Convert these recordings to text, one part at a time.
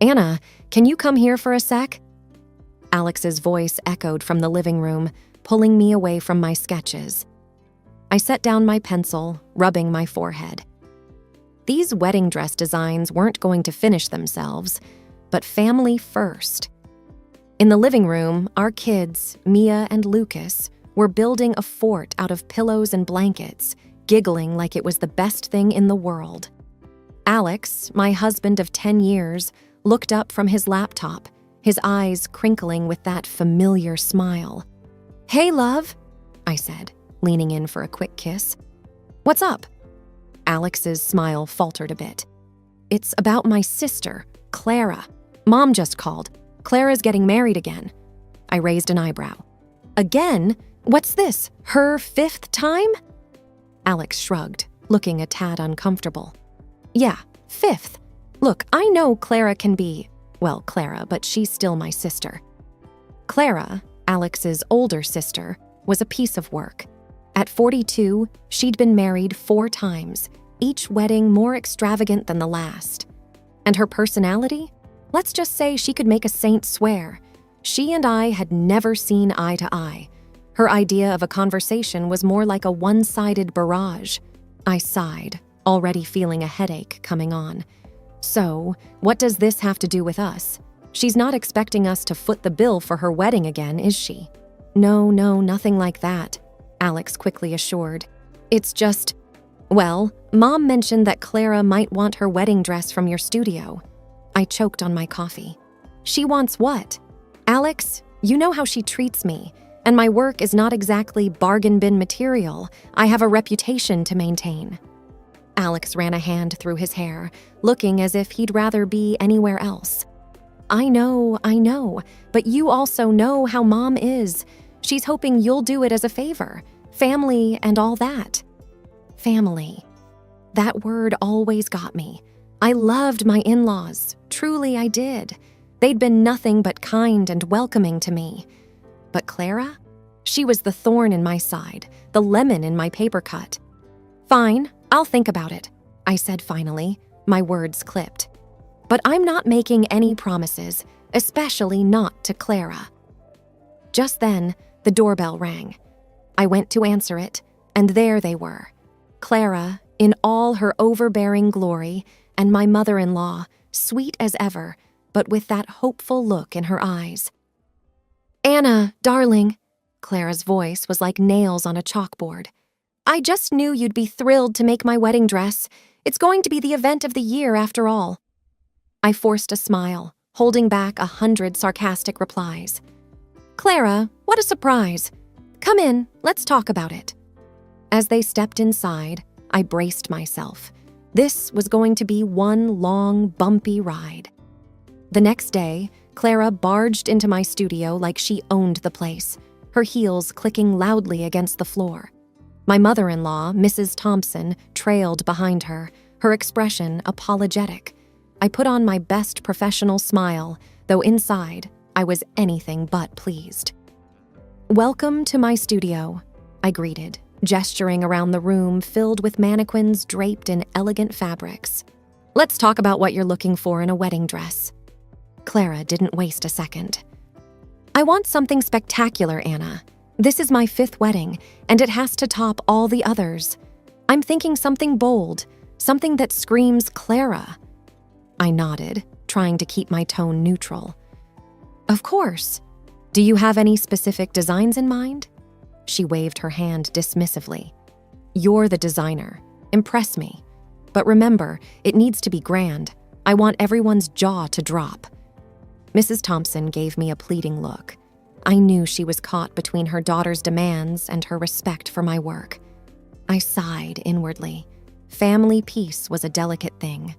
Anna, can you come here for a sec? Alex's voice echoed from the living room, pulling me away from my sketches. I set down my pencil, rubbing my forehead. These wedding dress designs weren't going to finish themselves, but family first. In the living room, our kids, Mia and Lucas, were building a fort out of pillows and blankets, giggling like it was the best thing in the world. Alex, my husband of 10 years, looked up from his laptop, his eyes crinkling with that familiar smile. "Hey, love," I said, leaning in for a quick kiss. "What's up?" Alex's smile faltered a bit. "It's about my sister, Clara. Mom just called. Clara's getting married again." I raised an eyebrow. "Again? What's this, her 5th time?" Alex shrugged, looking a tad uncomfortable. "Yeah, 5th. Look, I know Clara can be, well, Clara, but she's still my sister." Clara, Alex's older sister, was a piece of work. At 42, she'd been married 4 times, each wedding more extravagant than the last. And her personality? Let's just say she could make a saint swear. She and I had never seen eye to eye. Her idea of a conversation was more like a one-sided barrage. I sighed, already feeling a headache coming on. So, what does this have to do with us? She's not expecting us to foot the bill for her wedding again, is she? No, nothing like that, Alex quickly assured. It's just, well, Mom mentioned that Clara might want her wedding dress from your studio. I choked on my coffee. She wants what? Alex, you know how she treats me, and my work is not exactly bargain bin material. I have a reputation to maintain. Alex ran a hand through his hair, looking as if he'd rather be anywhere else. I know, but you also know how Mom is. She's hoping you'll do it as a favor. Family and all that. Family. That word always got me. I loved my in-laws. Truly I did. They'd been nothing but kind and welcoming to me. But Clara? She was the thorn in my side, the lemon in my paper cut. Fine, I'll think about it, I said finally, my words clipped. But I'm not making any promises, especially not to Clara. Just then, the doorbell rang. I went to answer it, and there they were. Clara, in all her overbearing glory, and my mother-in-law, sweet as ever, but with that hopeful look in her eyes. "Anna, darling," Clara's voice was like nails on a chalkboard. "I just knew you'd be thrilled to make my wedding dress. It's going to be the event of the year after all." I forced a smile, holding back 100 sarcastic replies. "Clara, what a surprise. Come in, let's talk about it." As they stepped inside, I braced myself. This was going to be one long, bumpy ride. The next day, Clara barged into my studio like she owned the place, her heels clicking loudly against the floor. My mother-in-law, Mrs. Thompson, trailed behind her, her expression apologetic. I put on my best professional smile, though inside, I was anything but pleased. "Welcome to my studio," I greeted, gesturing around the room filled with mannequins draped in elegant fabrics. "Let's talk about what you're looking for in a wedding dress." Clara didn't waste a second. "I want something spectacular, Anna. This is my 5th wedding, and it has to top all the others. I'm thinking something bold, something that screams Clara." I nodded, trying to keep my tone neutral. "Of course. Do you have any specific designs in mind?" She waved her hand dismissively. "You're the designer. Impress me. But remember, it needs to be grand. I want everyone's jaw to drop." Mrs. Thompson gave me a pleading look. I knew she was caught between her daughter's demands and her respect for my work. I sighed inwardly. Family peace was a delicate thing.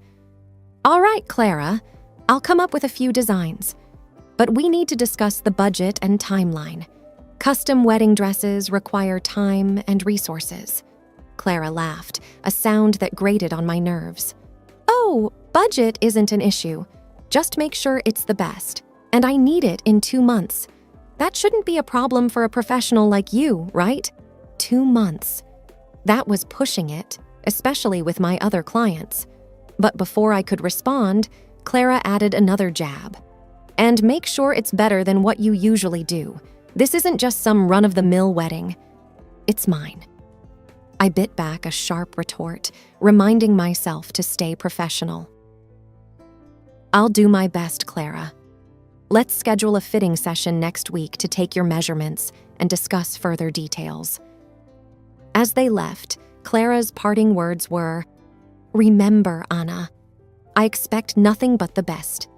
"All right, Clara, I'll come up with a few designs. But we need to discuss the budget and timeline. Custom wedding dresses require time and resources." Clara laughed, a sound that grated on my nerves. "Oh, budget isn't an issue. Just make sure it's the best. And I need it in 2 months. That shouldn't be a problem for a professional like you, right? 2 months. That was pushing it, especially with my other clients. But before I could respond, Clara added another jab. And make sure it's better than what you usually do. This isn't just some run-of-the-mill wedding. It's mine. I bit back a sharp retort, reminding myself to stay professional. I'll do my best, Clara. Let's schedule a fitting session next week to take your measurements and discuss further details. As they left, Clara's parting words were, "Remember, Anna, I expect nothing but the best.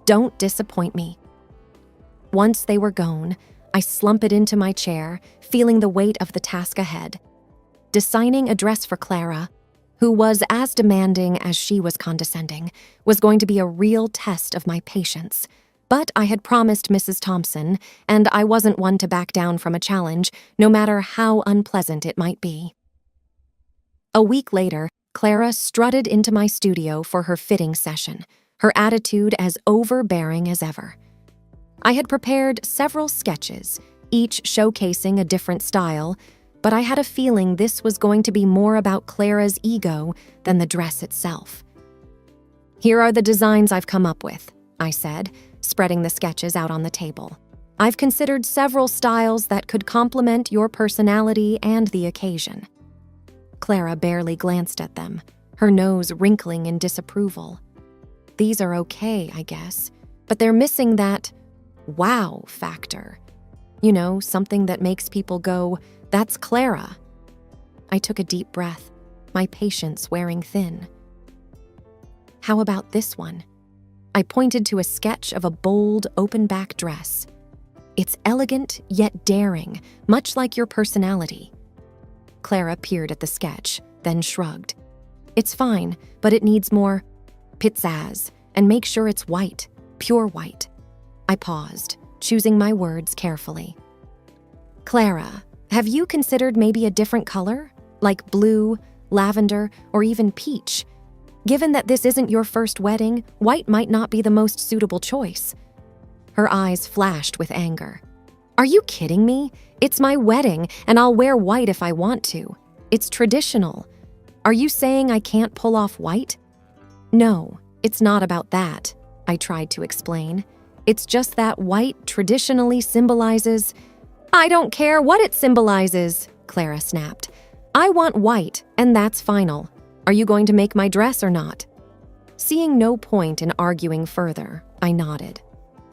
Don't disappoint me." Once they were gone, I slumped into my chair, feeling the weight of the task ahead. Designing a dress for Clara, who was as demanding as she was condescending, was going to be a real test of my patience. But I had promised Mrs. Thompson, and I wasn't one to back down from a challenge, no matter how unpleasant it might be. A week later, Clara strutted into my studio for her fitting session, her attitude as overbearing as ever. I had prepared several sketches, each showcasing a different style, but I had a feeling this was going to be more about Clara's ego than the dress itself. "Here are the designs I've come up with," I said, spreading the sketches out on the table. "I've considered several styles that could complement your personality and the occasion." Clara barely glanced at them, her nose wrinkling in disapproval. "These are okay, I guess, but they're missing that wow factor. You know, something that makes people go, 'That's Clara.'" I took a deep breath, my patience wearing thin. "How about this one?" I pointed to a sketch of a bold, open-back dress. "It's elegant yet daring, much like your personality." Clara peered at the sketch, then shrugged. "It's fine, but it needs more pizzazz, and make sure it's white, pure white." I paused, choosing my words carefully. "Clara, have you considered maybe a different color, like blue, lavender, or even peach? Given that this isn't your first wedding, white might not be the most suitable choice." Her eyes flashed with anger. "Are you kidding me? It's my wedding, and I'll wear white if I want to. It's traditional. Are you saying I can't pull off white?" "No, it's not about that," I tried to explain. "It's just that white traditionally symbolizes—" "I don't care what it symbolizes," Clara snapped. "I want white, and that's final. Are you going to make my dress or not?" Seeing no point in arguing further, I nodded.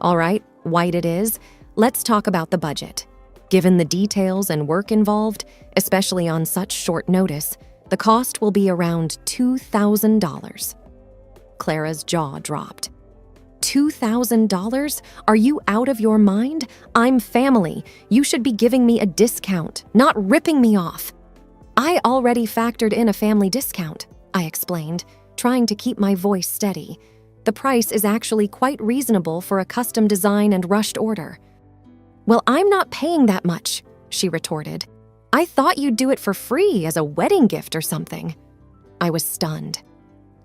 "All right, white it is. Let's talk about the budget. Given the details and work involved, especially on such short notice, the cost will be around $2,000. Clara's jaw dropped. $2,000? Are you out of your mind? I'm family. You should be giving me a discount, not ripping me off. "I already factored in a family discount," I explained, trying to keep my voice steady. "The price is actually quite reasonable for a custom design and rushed order." "Well, I'm not paying that much," she retorted. "I thought you'd do it for free as a wedding gift or something." I was stunned.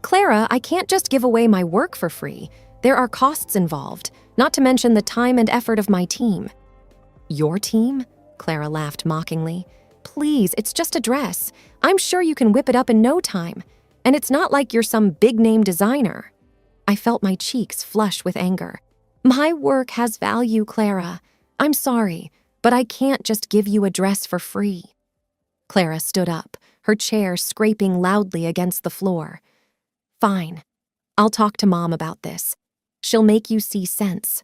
"Clara, I can't just give away my work for free. There are costs involved, not to mention the time and effort of my team." "Your team?" Clara laughed mockingly. "Please, it's just a dress. I'm sure you can whip it up in no time. And it's not like you're some big-name designer." I felt my cheeks flush with anger. "My work has value, Clara. I'm sorry, but I can't just give you a dress for free." Clara stood up, her chair scraping loudly against the floor. "Fine. I'll talk to Mom about this. She'll make you see sense."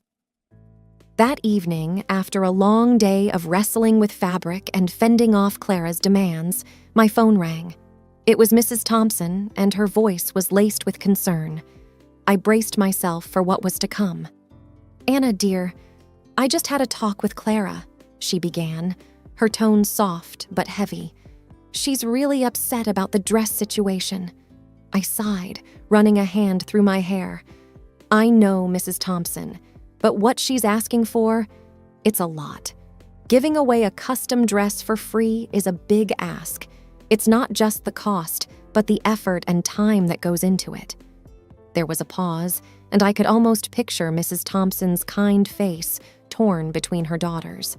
That evening, after a long day of wrestling with fabric and fending off Clara's demands, my phone rang. It was Mrs. Thompson, and her voice was laced with concern. I braced myself for what was to come. "Anna, dear, I just had a talk with Clara," she began, her tone soft but heavy. "She's really upset about the dress situation." I sighed, running a hand through my hair. "I know, Mrs. Thompson, but what she's asking for, it's a lot. Giving away a custom dress for free is a big ask. It's not just the cost, but the effort and time that goes into it." There was a pause, and I could almost picture Mrs. Thompson's kind face torn between her daughters.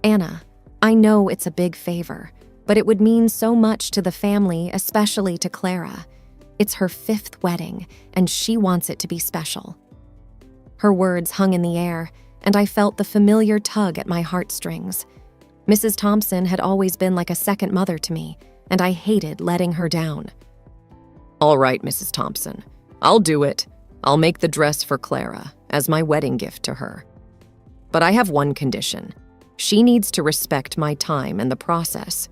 "Anna, I know it's a big favor, but it would mean so much to the family, especially to Clara. It's her 5th wedding, and she wants it to be special. Her words hung in the air, and I felt the familiar tug at my heartstrings. Mrs. Thompson had always been like a second mother to me, and I hated letting her down. All right, Mrs. Thompson. I'll do it. I'll make the dress for Clara as my wedding gift to her. But I have one condition. She needs to respect my time and the process.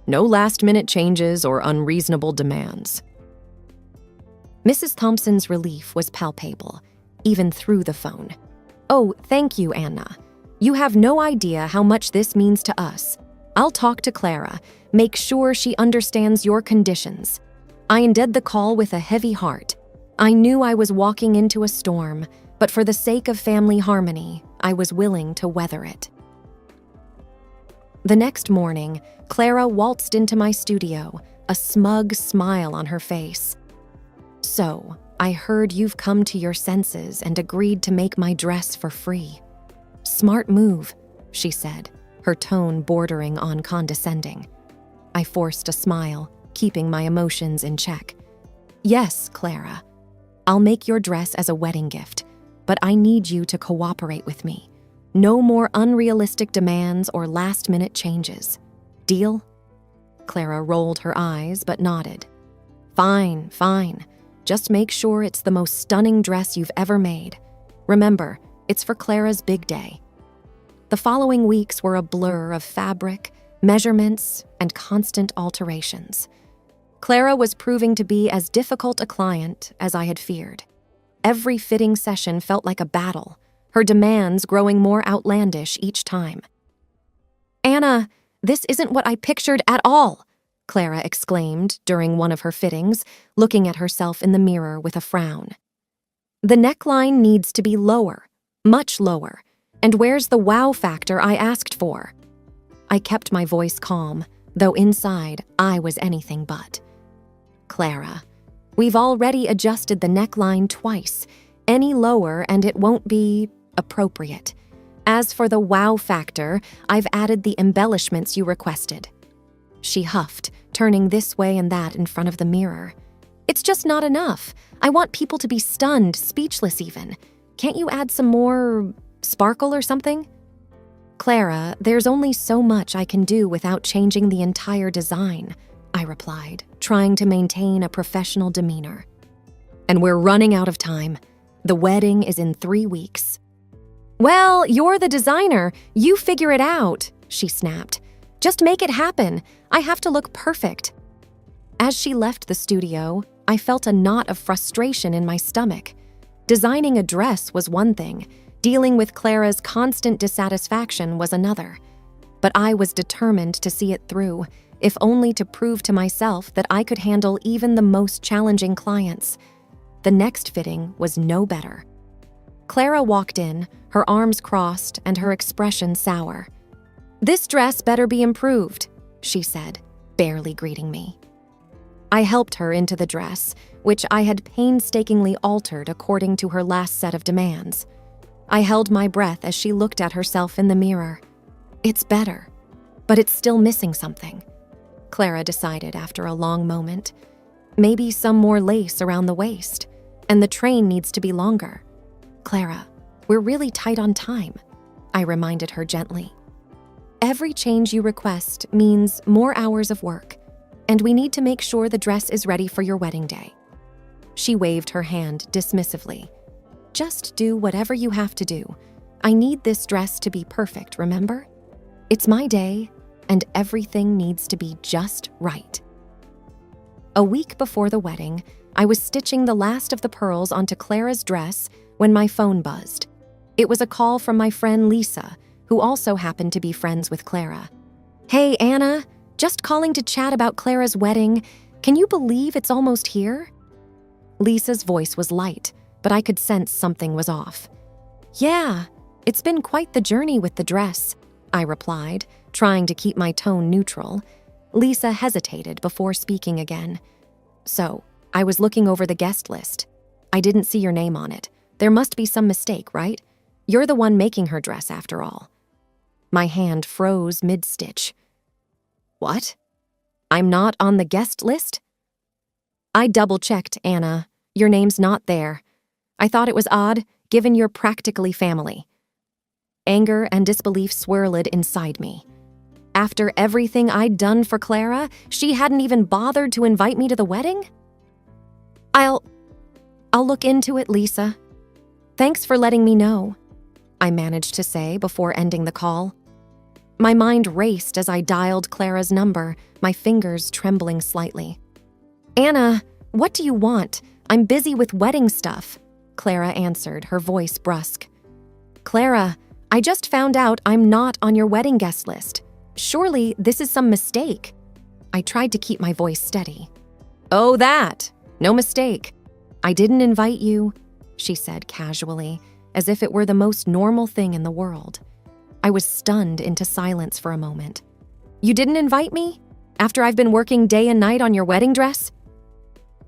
No last-minute changes or unreasonable demands. Mrs. Thompson's relief was palpable, even through the phone. Oh, thank you, Anna. You have no idea how much this means to us. I'll talk to Clara, make sure she understands your conditions. I ended the call with a heavy heart. I knew I was walking into a storm, but for the sake of family harmony, I was willing to weather it. The next morning, Clara waltzed into my studio, a smug smile on her face. So, I heard you've come to your senses and agreed to make my dress for free. Smart move, she said, her tone bordering on condescending. I forced a smile, keeping my emotions in check. Yes, Clara. I'll make your dress as a wedding gift, but I need you to cooperate with me. No more unrealistic demands or last-minute changes. Deal? Clara rolled her eyes but nodded. Fine. Just make sure it's the most stunning dress you've ever made. Remember, it's for Clara's big day. The following weeks were a blur of fabric, measurements, and constant alterations. Clara was proving to be as difficult a client as I had feared. Every fitting session felt like a battle, her demands growing more outlandish each time. Anna, this isn't what I pictured at all, Clara exclaimed during one of her fittings, looking at herself in the mirror with a frown. The neckline needs to be lower, much lower, and where's the wow factor I asked for? I kept my voice calm, though inside I was anything but. Clara, we've already adjusted the neckline twice. Any lower and it won't be appropriate. As for the wow factor, I've added the embellishments you requested. She huffed, turning this way and that in front of the mirror. It's just not enough. I want people to be stunned, speechless even. Can't you add some more sparkle or something? Clara, there's only so much I can do without changing the entire design, I replied, trying to maintain a professional demeanor. And we're running out of time. The wedding is in 3 weeks. Well, you're the designer. You figure it out, she snapped. Just make it happen. I have to look perfect. As she left the studio, I felt a knot of frustration in my stomach. Designing a dress was one thing. Dealing with Clara's constant dissatisfaction was another. But I was determined to see it through, if only to prove to myself that I could handle even the most challenging clients. The next fitting was no better. Clara walked in, her arms crossed and her expression sour. This dress better be improved, she said, barely greeting me. I helped her into the dress, which I had painstakingly altered according to her last set of demands. I held my breath as she looked at herself in the mirror. It's better, but it's still missing something, Clara decided after a long moment. Maybe some more lace around the waist, and the train needs to be longer. Clara, we're really tight on time, I reminded her gently. Every change you request means more hours of work, and we need to make sure the dress is ready for your wedding day. She waved her hand dismissively. Just do whatever you have to do. I need this dress to be perfect, remember? It's my day, and everything needs to be just right. A week before the wedding, I was stitching the last of the pearls onto Clara's dress when my phone buzzed. It was a call from my friend Lisa, who also happened to be friends with Clara. Hey, Anna, just calling to chat about Clara's wedding. Can you believe it's almost here? Lisa's voice was light, but I could sense something was off. Yeah, it's been quite the journey with the dress, I replied, trying to keep my tone neutral. Lisa hesitated before speaking again. So, I was looking over the guest list. I didn't see your name on it. There must be some mistake, right? You're the one making her dress, after all. My hand froze mid-stitch. What? I'm not on the guest list? I double-checked, Anna. Your name's not there. I thought it was odd, given you're practically family. Anger and disbelief swirled inside me. After everything I'd done for Clara, she hadn't even bothered to invite me to the wedding? I'll look into it, Lisa. Thanks for letting me know, I managed to say before ending the call. My mind raced as I dialed Clara's number, my fingers trembling slightly. Anna, what do you want? I'm busy with wedding stuff, Clara answered, her voice brusque. Clara, I just found out I'm not on your wedding guest list. Surely this is some mistake. I tried to keep my voice steady. Oh, that. No mistake. I didn't invite you, she said casually, as if it were the most normal thing in the world. I was stunned into silence for a moment. You didn't invite me? After I've been working day and night on your wedding dress?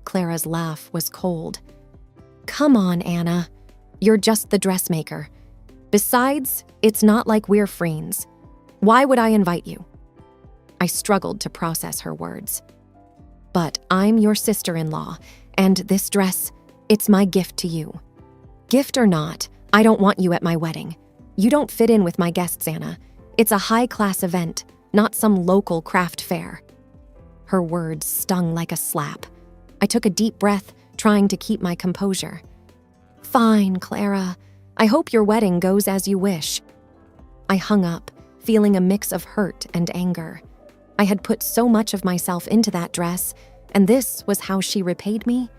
Clara's laugh was cold. Come on, Anna. You're just the dressmaker. Besides, it's not like we're friends. Why would I invite you? I struggled to process her words. But I'm your sister-in-law, and this dress, it's my gift to you. Gift or not, I don't want you at my wedding. You don't fit in with my guests, Anna. It's a high-class event, not some local craft fair. Her words stung like a slap. I took a deep breath, trying to keep my composure. Fine, Clara. I hope your wedding goes as you wish. I hung up, feeling a mix of hurt and anger. I had put so much of myself into that dress, and this was how she repaid me?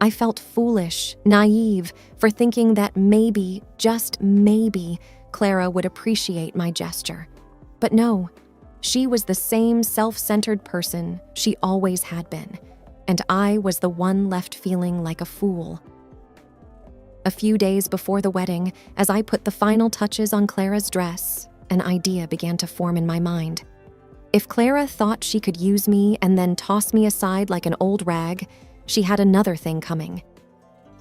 I felt foolish, naive, for thinking that maybe, just maybe, Clara would appreciate my gesture. But no, she was the same self-centered person she always had been, and I was the one left feeling like a fool. A few days before the wedding, as I put the final touches on Clara's dress, an idea began to form in my mind. If Clara thought she could use me and then toss me aside like an old rag, she had another thing coming.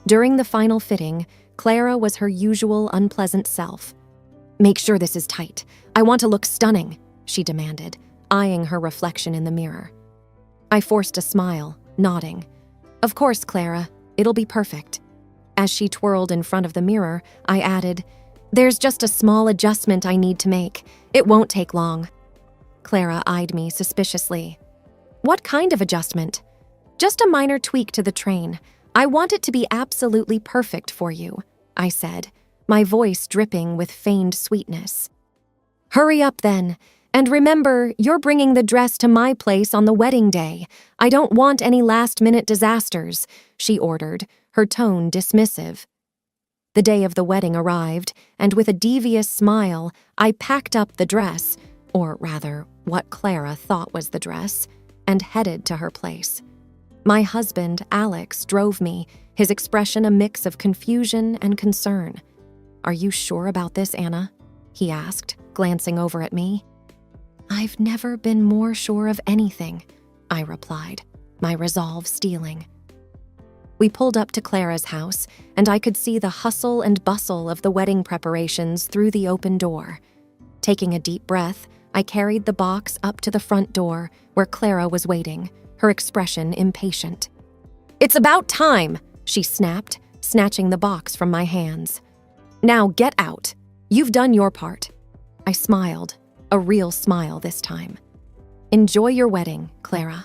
During the final fitting, Clara was her usual unpleasant self. Make sure this is tight. I want to look stunning, she demanded, eyeing her reflection in the mirror. I forced a smile, nodding. Of course, Clara, it'll be perfect. As she twirled in front of the mirror, I added, There's just a small adjustment I need to make. It won't take long. Clara eyed me suspiciously. What kind of adjustment? Just a minor tweak to the train. I want it to be absolutely perfect for you, I said, my voice dripping with feigned sweetness. Hurry up then, and remember, you're bringing the dress to my place on the wedding day. I don't want any last-minute disasters, she ordered, her tone dismissive. The day of the wedding arrived, and with a devious smile, I packed up the dress, or rather, what Clara thought was the dress, and headed to her place. My husband, Alex, drove me, his expression a mix of confusion and concern. Are you sure about this, Anna? He asked, glancing over at me. I've never been more sure of anything, I replied, my resolve stealing. We pulled up to Clara's house, and I could see the hustle and bustle of the wedding preparations through the open door. Taking a deep breath, I carried the box up to the front door, where Clara was waiting, her expression impatient. It's about time, she snapped, snatching the box from my hands. Now get out. You've done your part. I smiled, a real smile this time. Enjoy your wedding, Clara.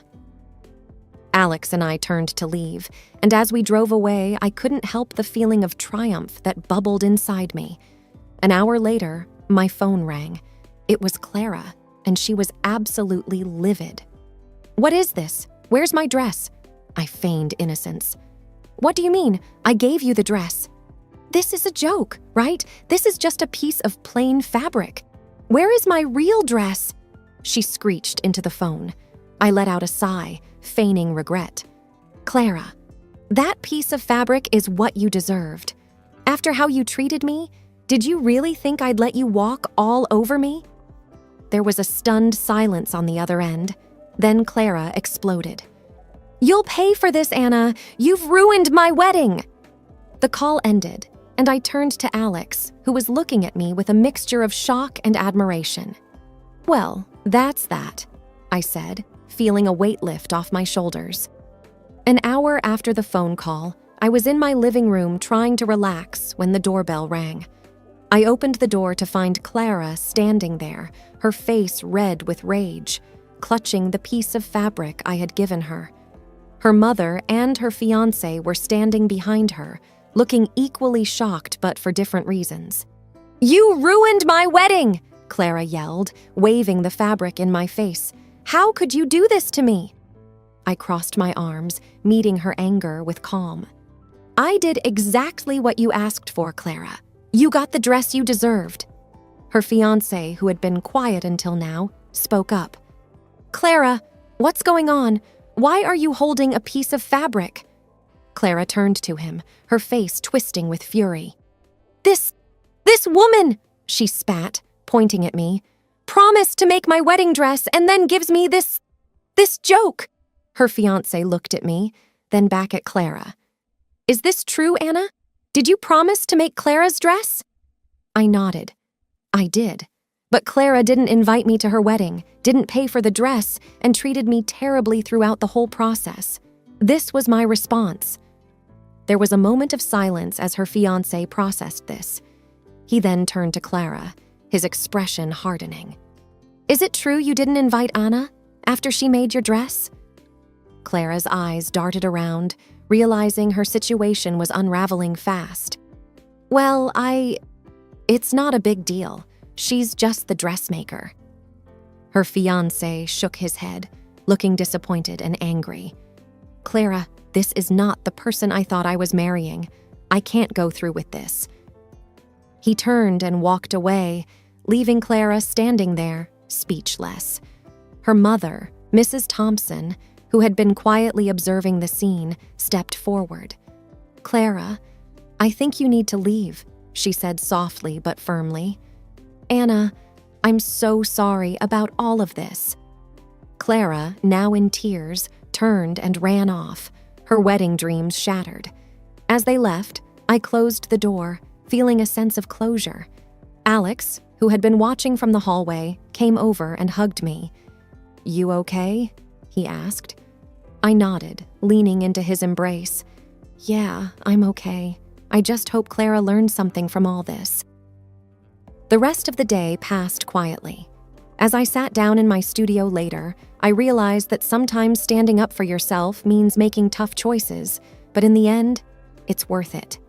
Alex and I turned to leave, and as we drove away, I couldn't help the feeling of triumph that bubbled inside me. An hour later, my phone rang. It was Clara, and she was absolutely livid. What is this? Where's my dress? I feigned innocence. What do you mean? I gave you the dress. This is a joke, right? This is just a piece of plain fabric. Where is my real dress? She screeched into the phone. I let out a sigh, feigning regret. Clara, that piece of fabric is what you deserved. After how you treated me, did you really think I'd let you walk all over me? There was a stunned silence on the other end. Then Clara exploded. You'll pay for this, Anna. You've ruined my wedding. The call ended, and I turned to Alex, who was looking at me with a mixture of shock and admiration. Well, that's that, I said, feeling a weight lift off my shoulders. An hour after the phone call, I was in my living room trying to relax when the doorbell rang. I opened the door to find Clara standing there, her face red with rage, clutching the piece of fabric I had given her. Her mother and her fiancé were standing behind her, looking equally shocked but for different reasons. "You ruined my wedding!" Clara yelled, waving the fabric in my face. "How could you do this to me?" I crossed my arms, meeting her anger with calm. "I did exactly what you asked for, Clara. You got the dress you deserved." Her fiancé, who had been quiet until now, spoke up. "Clara, what's going on? Why are you holding a piece of fabric?" Clara turned to him, her face twisting with fury. This woman," she spat, pointing at me, "promised to make my wedding dress and then gives me this joke." Her fiancé looked at me, then back at Clara. "Is this true, Anna? Did you promise to make Clara's dress?" I nodded. I did. But Clara didn't invite me to her wedding, didn't pay for the dress, and treated me terribly throughout the whole process. This was my response. There was a moment of silence as her fiancé processed this. He then turned to Clara, his expression hardening. "Is it true you didn't invite Anna after she made your dress?" Clara's eyes darted around, realizing her situation was unraveling fast. "Well, it's not a big deal. She's just the dressmaker." Her fiancé shook his head, looking disappointed and angry. "Clara, this is not the person I thought I was marrying. I can't go through with this." He turned and walked away, leaving Clara standing there, speechless. Her mother, Mrs. Thompson, who had been quietly observing the scene, stepped forward. "Clara, I think you need to leave," she said softly but firmly. "Anna, I'm so sorry about all of this." Clara, now in tears, turned and ran off, her wedding dreams shattered. As they left, I closed the door, feeling a sense of closure. Alex, who had been watching from the hallway, came over and hugged me. "You okay?" he asked. I nodded, leaning into his embrace. "Yeah, I'm okay. I just hope Clara learned something from all this." The rest of the day passed quietly. As I sat down in my studio later, I realized that sometimes standing up for yourself means making tough choices, but in the end, it's worth it.